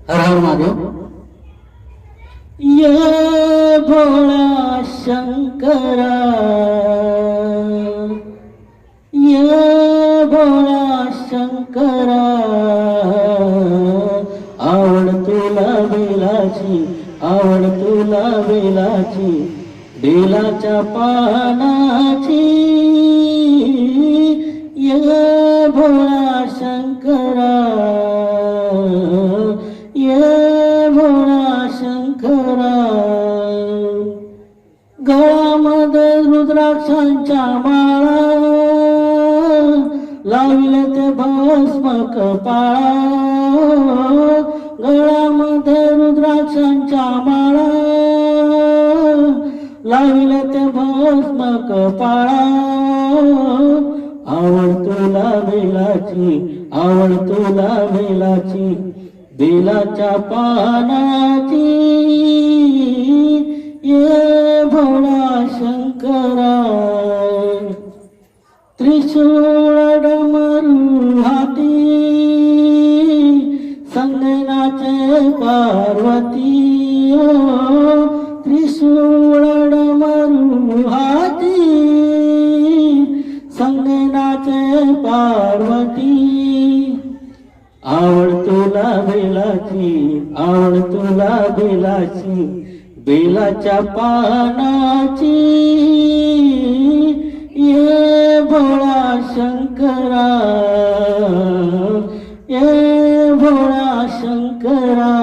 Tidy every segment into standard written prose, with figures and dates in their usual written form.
हर हर महादेव. ये भोळा शंकरा, ये भोळा शंकरा, आवड तुला बेलाची, आवड तुला बेलाची, बेलाच्या पानाची. ये भोळा शंकरा, ये भोळा शंकरा. गळ्यामध्ये रुद्राक्षांच्या माळा, लावले ते भस्म कपाळा. गळ्यामध्ये रुद्राक्षांच्या माळा, लावले ते भस्म कपाळा. आवड तुला बेलाची, आवड तुला बेलाची, बेलाच्या पानाची. ये भोळा शंकरा, त्रिशूळ डमरू हाती, संगनाचे पार्वती. त्रिशूळ डमरू हाती, संगनाचे पार्वती. आवड तुला बेलाची, आवड तुला बेलाची, बेलाच्या पानाची. ये भोळा शंकरा, ये भोळा शंकरा.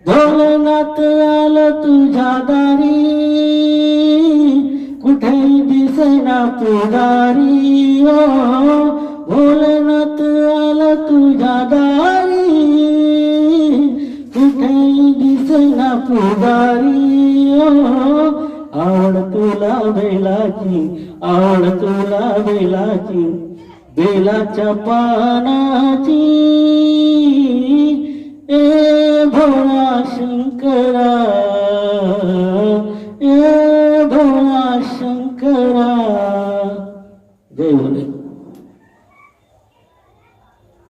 भोलेनाथ आलं तुझ्या दारी, कुठेही दिसेना पुजारी. भोलेनाथ आलं तुझ्या दारी, कुठेही दिसेना पुजारी. आवड तुला बेलाची, आवड तुला बेलाची, बेलाच्या पानाची. ए भोळा शंकरा, ए